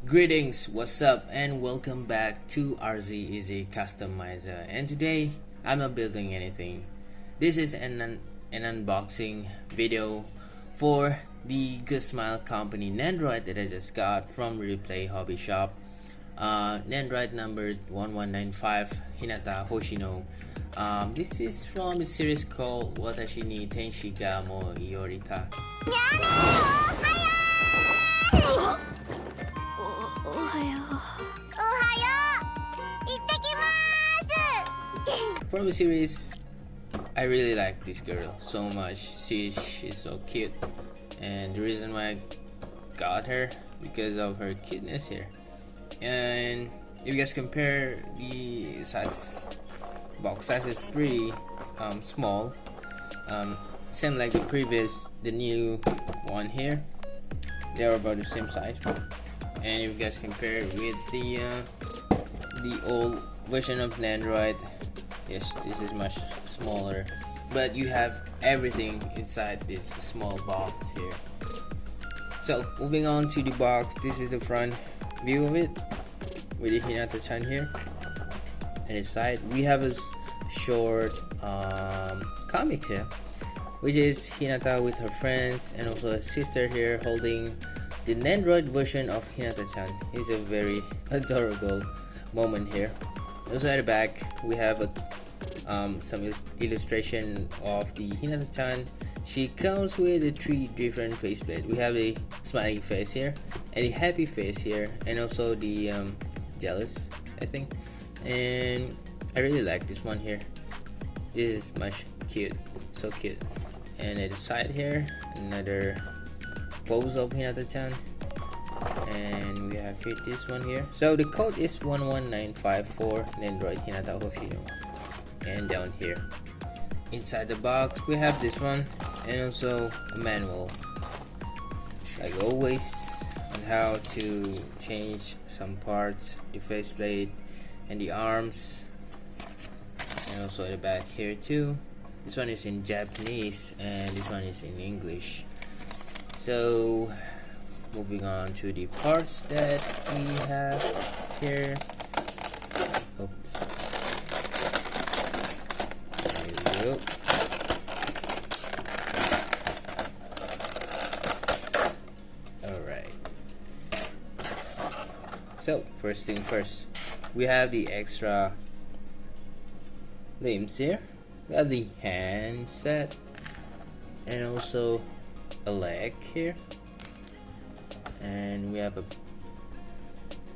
Greetings, what's up, and welcome back to Eizy Customizer. And today I'm not building anything. This is an unboxing video for the Good Smile Company Nendoroid that I just got from Replay Hobby Shop. Nendoroid number 1195 Hinata Hoshino. This is from the series called Watashi Tenshi ga Maiorita. From the series, I really like this girl so much. She's so cute, and the reason why I got her because of her cuteness here. And if you guys compare the size, box size is pretty small, same like the new one here. They are about the same size. And if you guys compare with the old version of Nendoroid, yes, this is much smaller, but you have everything inside this small box here. So moving on to the box, this is the front view of it with the Hinata-chan here. And inside we have a short comic here, which is Hinata with her friends and also a sister here holding the Nendoroid version of Hinata-chan. It's a very adorable moment here. Also at the back we have some illustration of the Hinata-chan. She comes with the 3 different faceplates. We have the smiley face here and the happy face here, and also the jealous, I think. And I really like this one here. This is much cute, so cute. And at the side here, another pose of Hinata-chan, and we have here this one here. So the code is 11954 Nendoroid Hinata Hoshino. And down here inside the box we have this one, and also a manual like always on how to change some parts, the faceplate and the arms, and also at the back here too. This one is in Japanese and this one is in English. So moving on to the parts that we have here. Alright, so first thing first, we have the extra limbs here. We have the hand set and also a leg here, and we have a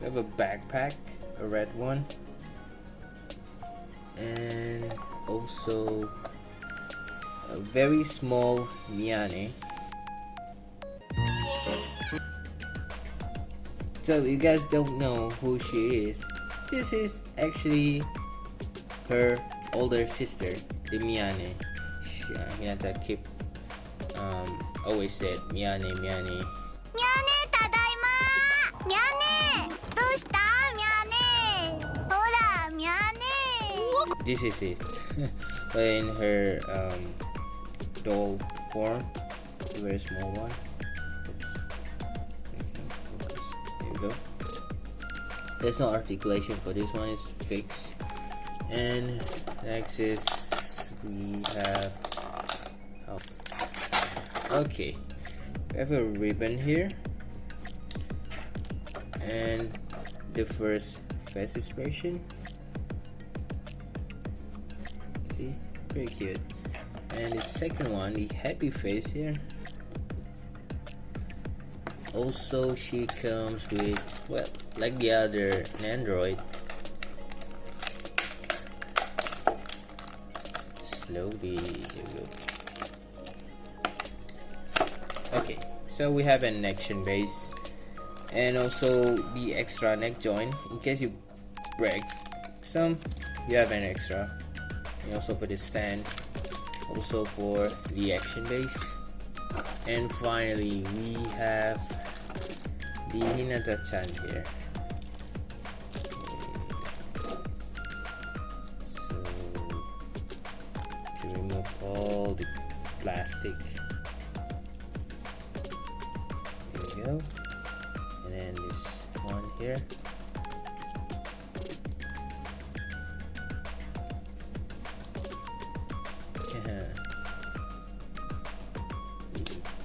backpack, a red one, and also a very small Mya-Nee. So you guys don't know who she is. This is actually her older sister, the Mya-Nee. Hinata keep always said Mya-Nee, Mya-Nee. Mya-Nee, tadaima! Mya-Nee! Doushita, Mya-Nee? Hora, Mya-Nee! This is it. But in her doll form. It's a very small one. There you go. There's no articulation for this one, it's fixed. And next is we have okay, we have a ribbon here and the first face expression. See, pretty cute. And the second one, the happy face here. Also she comes with, well, like the other Nendoroid, slowly, here we go. Okay, so we have an action base and also the extra neck joint in case you break some, you have an extra. And also for the stand, also for the action base. And finally we have the Hinata-chan here. So remove all the plastic. There we go. And then this one here.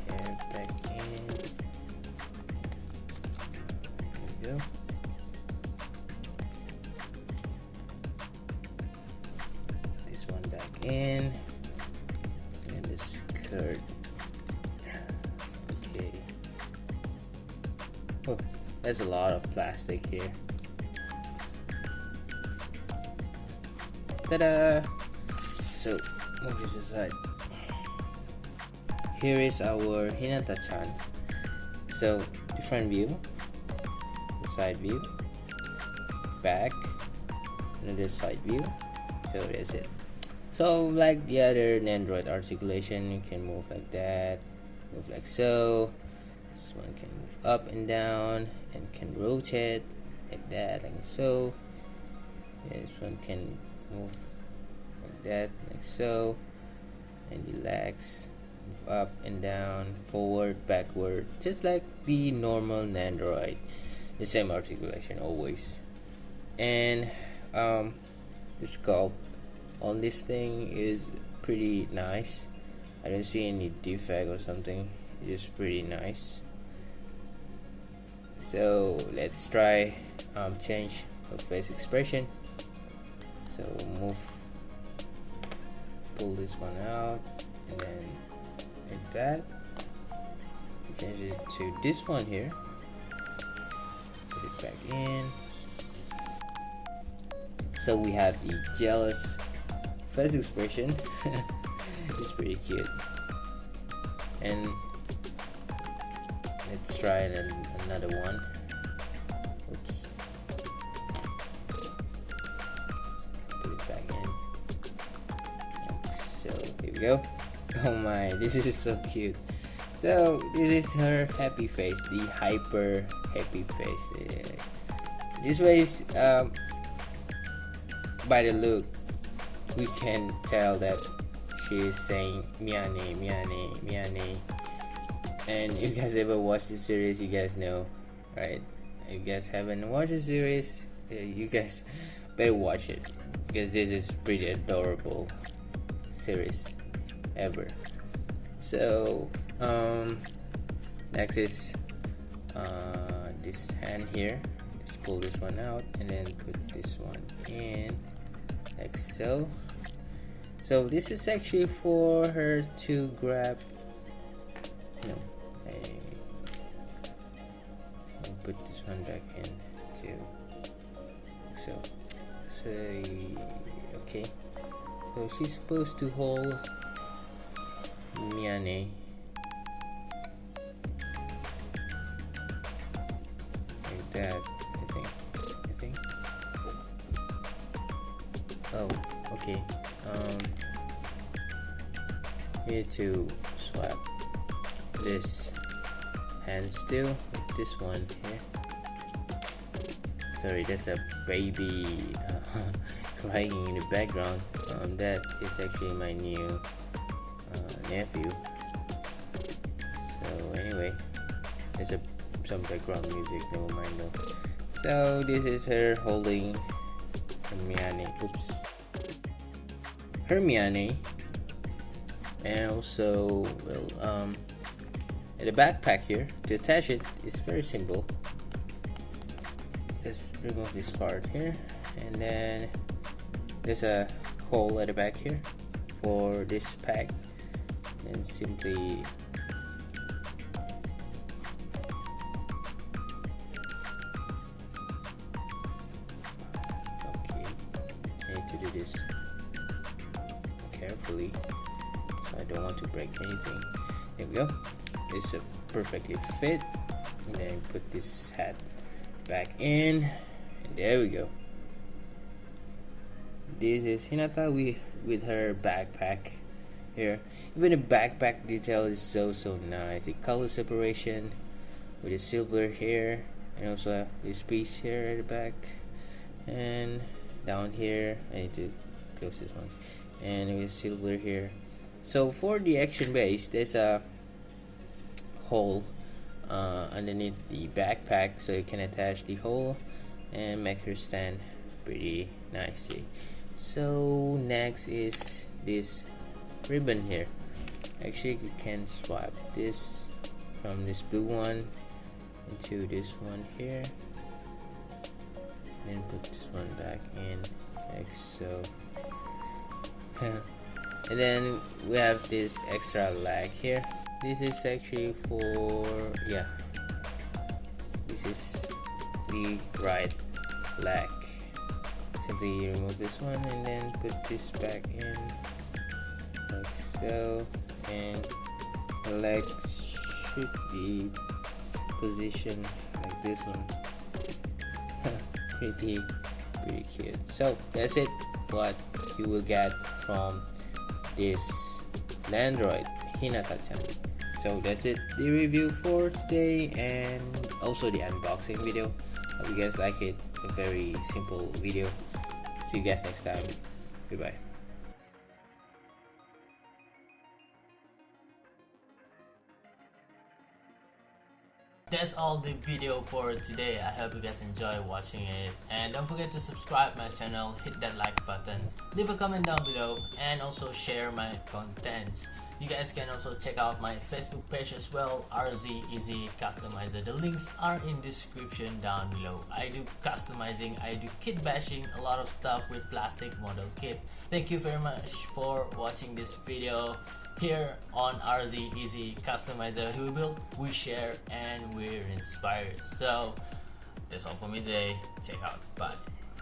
Hair back in. There we go. This one back in. And the skirt. Okay. Oh, there's a lot of plastic here. Ta-da! So, move this aside. Here is our Hinata-chan. So, the front view, the side view, back, another side view. So that's it. So like the other Nendoroid articulation, you can move like that, move like so. This one can move up and down and can rotate like that, like so. This one can move like that, like so, and the legs move up and down, forward, backward, just like the normal Nendoroid. The same articulation always. And the sculpt on this thing is pretty nice. I don't see any defect or something. It's pretty nice. So let's try change of face expression. So pull this one out, and then like that. Change it to this one here. Put it back in. So we have the jealous face expression. It's pretty cute. And let's try another one. Oops. Put it back in. So here we go. Oh my, this is so cute. So this is her happy face, the hyper happy face. This face, by the look, we can tell that she is saying Mya-Nee, Mya-Nee, Mya-Nee. And if you guys ever watched the series, you guys know, right? If you guys haven't watched the series, you guys better watch it, because this is pretty adorable series ever. So next is this hand here. Let's pull this one out and then put this one in like so. So this is actually for her to grab. I'll put this one back in too. So okay. So she's supposed to hold Mya-Nee like that. I think. Oh, okay. Here to swap this hand still with this one here. Sorry, there's a baby crying in the background. That is actually my new nephew. So anyway, there's some background music, never mind though. So this is her holding her Mya-Nee. Oops. Her Mya-Nee. And also, well, the backpack here, to attach it is very simple. Let's remove this part here, and then there's a hole at the back here for this pack, and simply okay, I need to do this carefully so I don't want to break anything. There we go. It's a perfectly fit, and then put this hat back in, and there we go. This is Hinata with her backpack here. Even the backpack detail is so nice. The color separation with the silver here, and also this piece here at the back, and down here I need to close this one, and with silver here. So for the action base, there's a hole underneath the backpack, so you can attach the hole and make her stand pretty nicely. So next is this ribbon here. Actually, you can swap this from this blue one into this one here, then put this one back in like so. And then we have this extra lag here. This is actually for, yeah, this is the right leg. Simply remove this one and then put this back in like so, and the leg should be positioned like this one. pretty cute. So that's it, what you will get from this Nendoroid Hinata-chan. So that's it, the review for today and also the unboxing video. Hope you guys like it. A very simple video. See you guys next time. Goodbye. That's all the video for today. I hope you guys enjoy watching it, and don't forget to subscribe my channel, hit that like button, leave a comment down below, and also share my contents. You guys can also check out my Facebook page as well, RZ Eizy Customizer. The links are in description down below. I do customizing, I do kit bashing, a lot of stuff with plastic model kit. Thank you very much for watching this video here on RZ Eizy Customizer. We build, we share, and we're inspired. So that's all for me today. Check out. Bye.